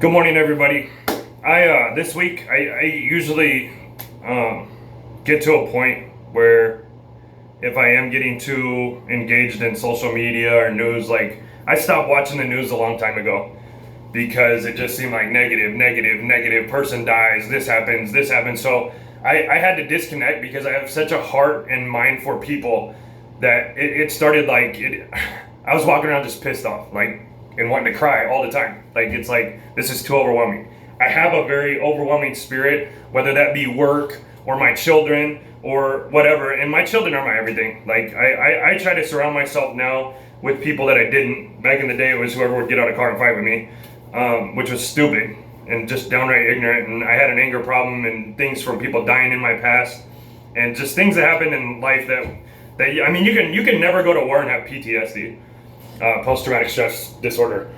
Good morning, everybody. This week I usually get to a point where if I am getting too engaged in social media or news, like I stopped watching the news a long time ago because it just seemed like negative, person dies, this happens. So I had to disconnect because I have such a heart and mind for people that it started like I was walking around just pissed off, like, and wanting to cry all the time. Like, it's like, this is too overwhelming. I have a very overwhelming spirit, whether that be work or my children or whatever. And my children are my everything. Like, I try to surround myself now with people that I didn't. Back in the day, it was whoever would get out of the car and fight with me, which was stupid and just downright ignorant. And I had an anger problem and things from people dying in my past and just things that happened in life that I mean, you can never go to war and have PTSD. Post-traumatic stress disorder,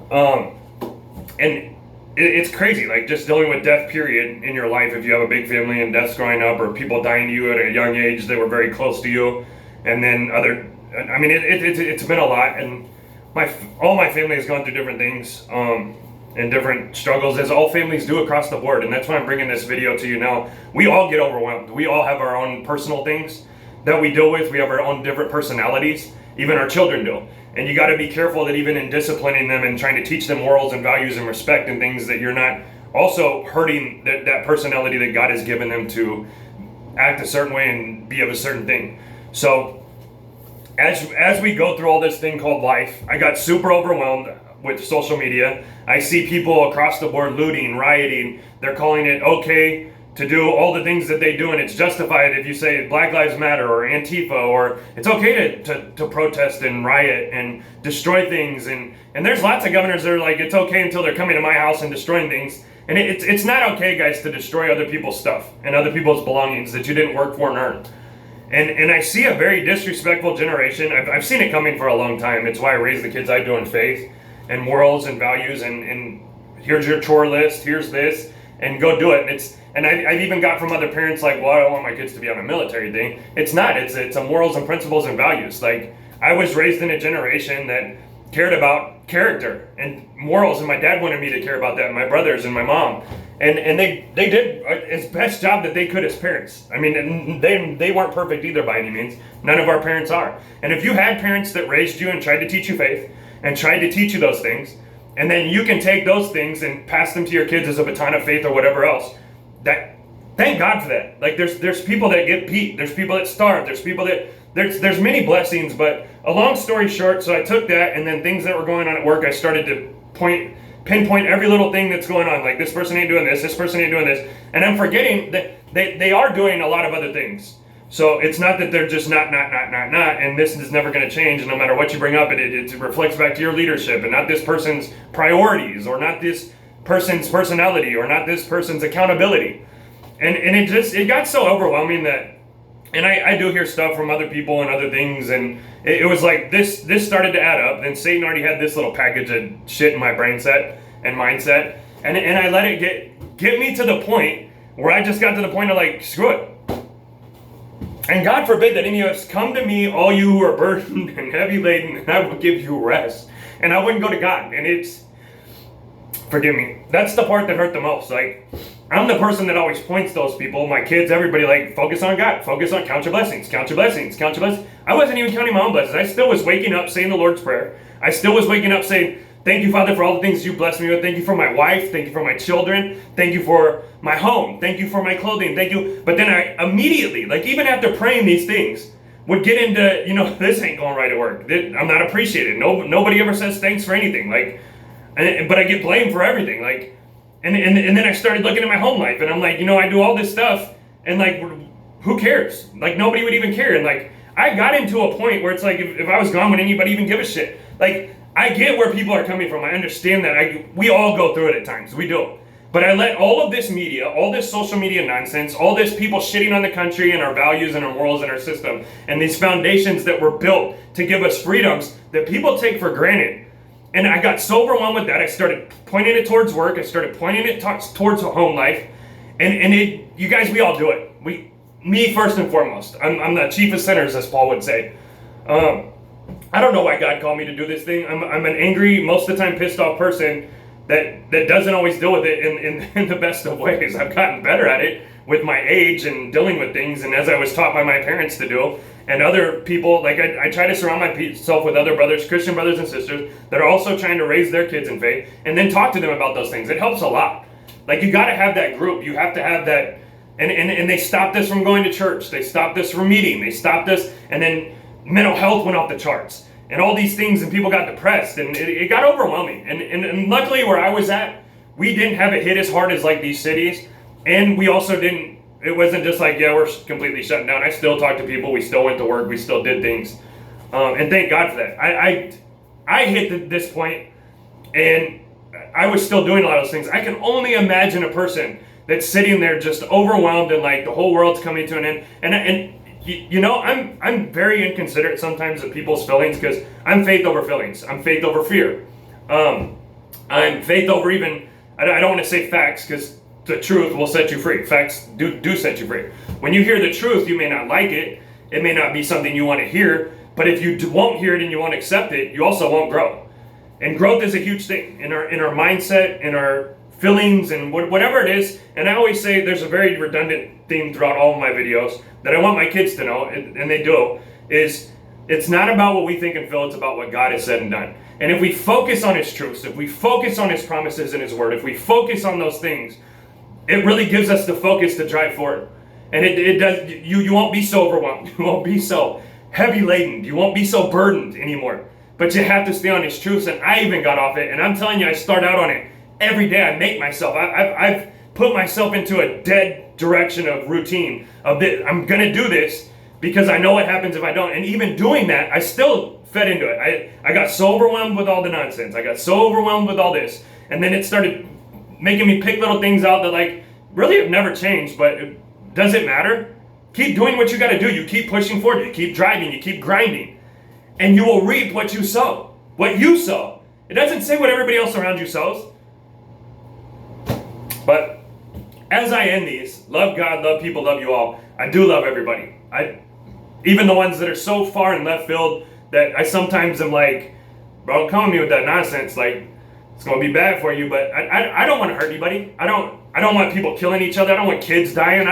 and it's crazy, like just dealing with death period in your life. If you have a big family and deaths growing up or people dying to you at a young age that were very close to you, and then it's been a lot, and all my family has gone through different things and different struggles, as all families do across the board. And that's why I'm bringing this video to you now. We all get overwhelmed. We all have our own personal things that we deal with. We have our own different personalities. Even our children do. And you got to be careful that even in disciplining them and trying to teach them morals and values and respect and things, that you're not also hurting that personality that God has given them to act a certain way and be of a certain thing. So as we go through all this thing called life, I got super overwhelmed with social media. I see people across the board looting, rioting. They're calling it okay to do all the things that they do, and it's justified if you say Black Lives Matter or Antifa, or it's okay to protest and riot and destroy things, and there's lots of governors that are like, it's okay until they're coming to my house and destroying things. And it's not okay, guys, to destroy other people's stuff and other people's belongings that you didn't work for and earn. And I see a very disrespectful generation. I've seen it coming for a long time. It's why I raised the kids I do in faith and morals and values, and here's your chore list, here's this, and go do it. And I've even got from other parents like, well, I don't want my kids to be on a military thing. It's not. It's a morals and principles and values. Like, I was raised in a generation that cared about character and morals, and my dad wanted me to care about that, and my brothers and my mom. And they did as best job that they could as parents. I mean, they weren't perfect either by any means. None of our parents are. And if you had parents that raised you and tried to teach you faith and tried to teach you those things, and then you can take those things and pass them to your kids as a baton of faith or whatever else, thank God for that. Like, there's people that get beat, there's people that starve, there's people that there's many blessings. But a long story short, so I took that, and then things that were going on at work, I started to pinpoint every little thing that's going on. Like, this person ain't doing this person ain't doing this, and I'm forgetting that they are doing a lot of other things. So it's not that they're just not, and this is never going to change. And no matter what you bring up, it reflects back to your leadership, and not this person's priorities, or not this person's personality, or not this person's accountability. And it got so overwhelming that, and I do hear stuff from other people and other things, and it was like this started to add up. Then Satan already had this little package of shit in my brain set and mindset, and I let it get me to the point where I just got to the point of like, screw it. And God forbid that any of us come to me, all you who are burdened and heavy laden, and I will give you rest. And I wouldn't go to God. And forgive me, that's the part that hurt the most. Like, I'm the person that always points those people, my kids, everybody, like, focus on God, count your blessings, count your blessings. I wasn't even counting my own blessings. I still was waking up saying the Lord's Prayer. I still was waking up saying, thank you, Father, for all the things you blessed me with. Thank you for my wife. Thank you for my children. Thank you for my home. Thank you for my clothing. Thank you. But then I immediately, like, even after praying these things, would get into, this ain't going right at work. I'm not appreciated. Nobody ever says thanks for anything. Like, but I get blamed for everything. Like, and then I started looking at my home life, and I'm like, I do all this stuff, and like, who cares? Like, nobody would even care. And like, I got into a point where it's like, if I was gone, would anybody even give a shit? Like, I get where people are coming from. I understand that. We all go through it at times. We do. But I let all of this media, all this social media nonsense, all this people shitting on the country and our values and our morals and our system, and these foundations that were built to give us freedoms that people take for granted. And I got so overwhelmed with that, I started pointing it towards work. I started pointing it towards home life. And you guys, we all do it. Me first and foremost. I'm the chief of sinners, as Paul would say. I don't know why God called me to do this thing. I'm an angry, most of the time pissed off person that doesn't always deal with it in the best of ways. I've gotten better at it with my age and dealing with things, and as I was taught by my parents to do, and other people, like I try to surround myself with other brothers, Christian brothers and sisters, that are also trying to raise their kids in faith, and then talk to them about those things. It helps a lot. Like, you got to have that group. You have to have that, and they stopped us from going to church. They stopped us from meeting. They stopped us, and then mental health went off the charts. And all these things, and people got depressed, and it got overwhelming. And luckily where I was at, we didn't have it hit as hard as like these cities. And we also didn't, it wasn't just like, yeah, we're completely shutting down. I still talked to people, we still went to work, we still did things. And thank God for that. I hit this point, and I was still doing a lot of those things. I can only imagine a person that's sitting there just overwhelmed and like the whole world's coming to an end. And you know, I'm very inconsiderate sometimes of people's feelings, because I'm faith over feelings. I'm faith over fear. I'm faith over even, I don't want to say facts, because the truth will set you free. Facts do set you free. When you hear the truth, you may not like it. It may not be something you want to hear. But if you won't hear it and you won't accept it, you also won't grow. And growth is a huge thing in our mindset, in our feelings, and whatever it is. And I always say, there's a very redundant theme throughout all of my videos that I want my kids to know, and they do, is it's not about what we think and feel, it's about what God has said and done. And if we focus on His truths, if we focus on His promises and His word, if we focus on those things, it really gives us the focus to drive forward. And it does, you won't be so overwhelmed, you won't be so heavy laden, you won't be so burdened anymore. But you have to stay on His truths, and I even got off it, and I'm telling you, I start out on it every day. I make myself, I've put myself into a dead direction of routine of this. I'm gonna do this because I know what happens if I don't. And even doing that, I still fed into it. I got so overwhelmed with all the nonsense. I got so overwhelmed with all this, and then it started making me pick little things out that like really have never changed. But does it matter? Keep doing what you got to do. You keep pushing forward. You keep driving. You keep grinding, and you will reap what you sow. What you sow. It doesn't say what everybody else around you sows. But as I end these, love God, love people, love you all. I do love everybody. Even the ones that are so far in left field that I sometimes am like, bro, don't come at me with that nonsense. Like, it's gonna be bad for you. But I don't want to hurt anybody. I don't want people killing each other. I don't want kids dying.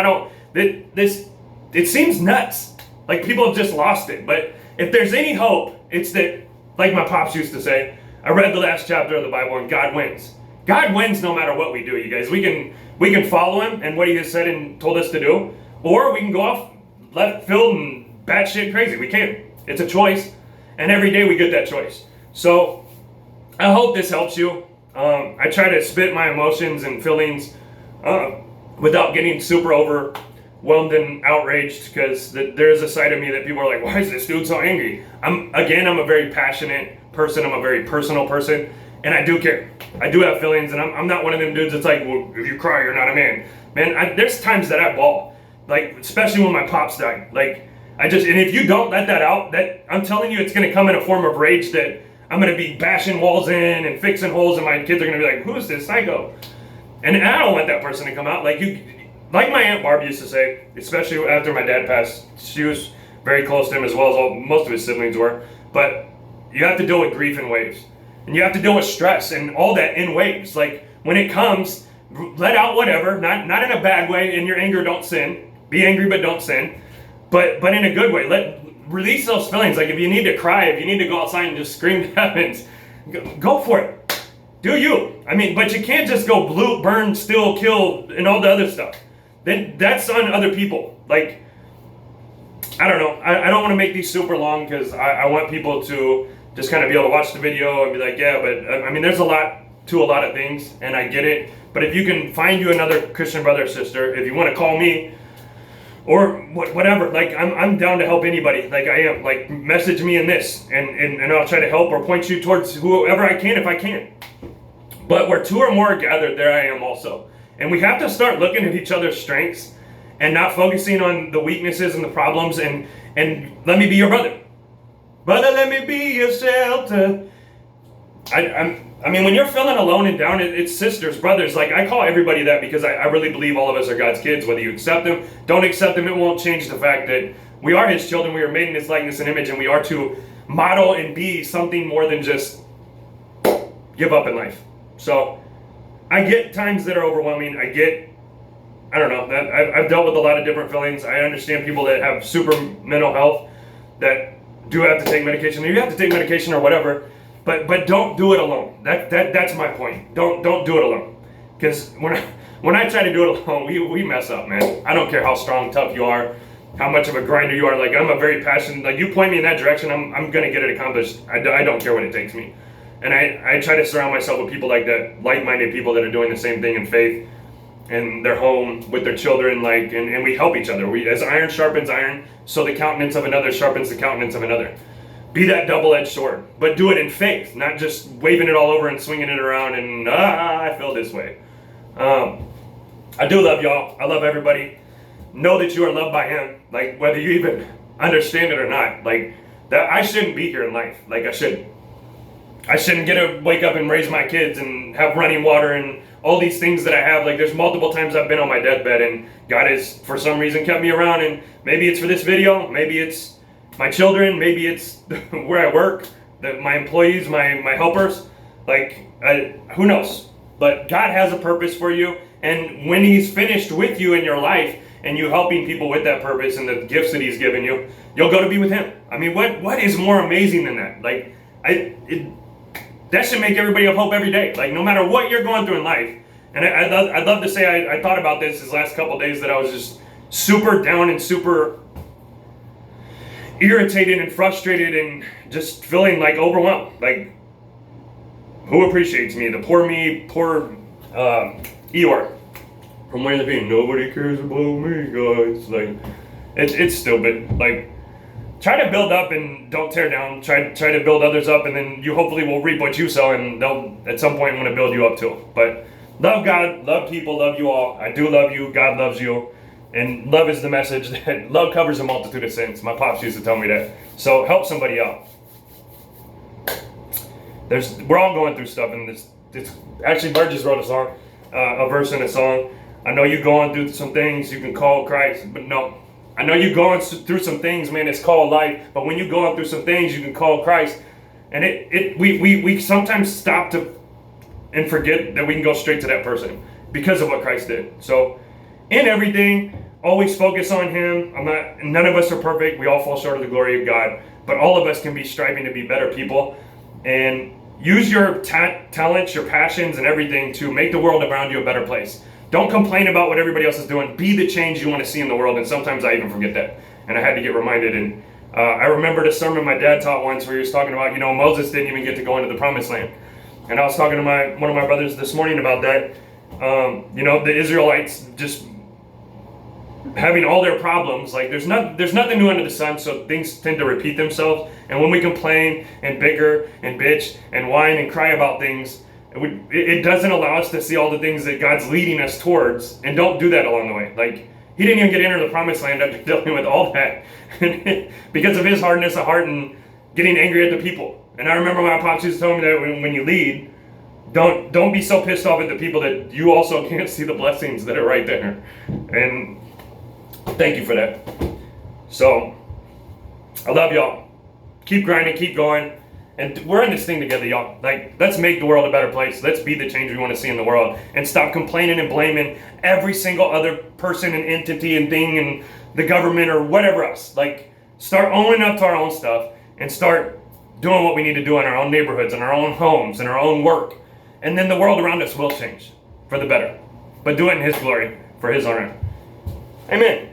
It seems nuts. Like, people have just lost it. But if there's any hope, it's that, like my pops used to say, I read the last chapter of the Bible, and God wins. God wins no matter what we do, you guys. We can follow Him and what He has said and told us to do, or we can go off left field and batshit crazy. We can. It's a choice, and every day we get that choice. So I hope this helps you. I try to spit my emotions and feelings without getting super overwhelmed and outraged, because there is a side of me that people are like, why is this dude so angry? I'm a very passionate person. I'm a very personal person. And I do care. I do have feelings, and I'm not one of them dudes that's like, well, if you cry, you're not a man. Man, there's times that I bawl. Like, especially when my pops died. Like, and if you don't let that out, that I'm telling you, it's going to come in a form of rage that I'm going to be bashing walls in and fixing holes, and my kids are going to be like, who's this psycho? And I don't want that person to come out. Like my Aunt Barb used to say, especially after my dad passed, she was very close to him as well as most of his siblings were. But you have to deal with grief in waves. And you have to deal with stress and all that in waves. Like, when it comes, let out whatever, not in a bad way. In your anger, don't sin. Be angry, but don't sin. But in a good way. Release those feelings. Like, if you need to cry, if you need to go outside and just scream to heavens, go for it. Do you. I mean, but you can't just go burn, steal, kill, and all the other stuff. Then that's on other people. Like, I don't know. I don't want to make these super long, because I want people to just kind of be able to watch the video and be like, yeah, but I mean, there's a lot of things, and I get it. But if you can find you another Christian brother or sister, if you want to call me, or whatever, like, I'm down to help anybody. Like, I am. Like, message me in this, and I'll try to help or point you towards whoever I can if I can. But where two or more are gathered, there I am also. And we have to start looking at each other's strengths and not focusing on the weaknesses and the problems, and let me be your brother. Brother, let me be your shelter. I mean, when you're feeling alone and down, it's sisters, brothers. Like, I call everybody that, because I really believe all of us are God's kids. Whether you accept them, don't accept them, it won't change the fact that we are His children. We are made in His likeness and image, and we are to model and be something more than just give up in life. So I get times that are overwhelming. I don't know, I've dealt with a lot of different feelings. I understand people that have super mental health that do have to take medication. You have to take medication or whatever, but don't do it alone. That's my point. Don't do it alone. Because when I try to do it alone, we mess up, man. I don't care how strong, tough you are, how much of a grinder you are. Like, I'm a very passionate, like, you point me in that direction, I'm gonna get it accomplished. I don't care what it takes me. And I try to surround myself with people like that, like-minded people that are doing the same thing in faith, and their home with their children, like, and we help each other. As iron sharpens iron, so the countenance of another sharpens the countenance of another. Be that double-edged sword, but do it in faith, not just waving it all over and swinging it around and, I feel this way. I do love y'all. I love everybody. Know that you are loved by him, like, whether you even understand it or not. Like, that I shouldn't be here in life. Like, I shouldn't get to wake up and raise my kids and have running water and all these things that I have. Like, there's multiple times I've been on my deathbed and God has, for some reason, kept me around. And maybe it's for this video, maybe it's my children, maybe it's where I work, my employees, my helpers. Like, who knows? But God has a purpose for you. And when he's finished with you in your life and you helping people with that purpose and the gifts that he's given you, you'll go to be with him. I mean, what is more amazing than that? Like, that should make everybody have hope every day. Like, no matter what you're going through in life. And I'd love to say I thought about this last couple of days, that I was just super down and super irritated and frustrated and just feeling like overwhelmed. Like, who appreciates me? The poor Eeyore from Winnie the Pooh. Nobody cares about me, guys. Like, it's stupid. Like, try to build up and don't tear down. Try to build others up, and then you hopefully will reap what you sow, and they'll at some point want to build you up too. But love God, love people, love you all. I do love you. God loves you. And love is the message. That love covers a multitude of sins. My pops used to tell me that. So help somebody out. We're all going through stuff, and it's actually Burgess wrote a song, a verse in a song. I know you're going through some things, you can call Christ, but no. I know you're going through some things, man, it's called life, but when you're going through some things, you can call Christ. And we sometimes stop and forget that we can go straight to that person because of what Christ did. So in everything, always focus on him. None of us are perfect. We all fall short of the glory of God, but all of us can be striving to be better people. And use your talents, your passions, and everything to make the world around you a better place. Don't complain about what everybody else is doing. Be the change you want to see in the world. And sometimes I even forget that. And I had to get reminded. And I remembered a sermon my dad taught once where he was talking about, Moses didn't even get to go into the promised land. And I was talking to one of my brothers this morning about that. The Israelites just having all their problems. Like, there's nothing new under the sun, so things tend to repeat themselves. And when we complain and bicker and bitch and whine and cry about things, it doesn't allow us to see all the things that God's leading us towards, and don't do that along the way. Like, he didn't even get into the promised land after dealing with all that because of his hardness of heart and getting angry at the people. And I remember my pops used to tell me that when you lead, don't be so pissed off at the people that you also can't see the blessings that are right there. And thank you for that. So I love y'all. Keep grinding, keep going. And we're in this thing together, y'all. Like, let's make the world a better place. Let's be the change we want to see in the world. And stop complaining and blaming every single other person and entity and thing and the government or whatever else. Like, start owning up to our own stuff and start doing what we need to do in our own neighborhoods, in our own homes, in our own work. And then the world around us will change for the better. But do it in his glory, for his honor. Amen.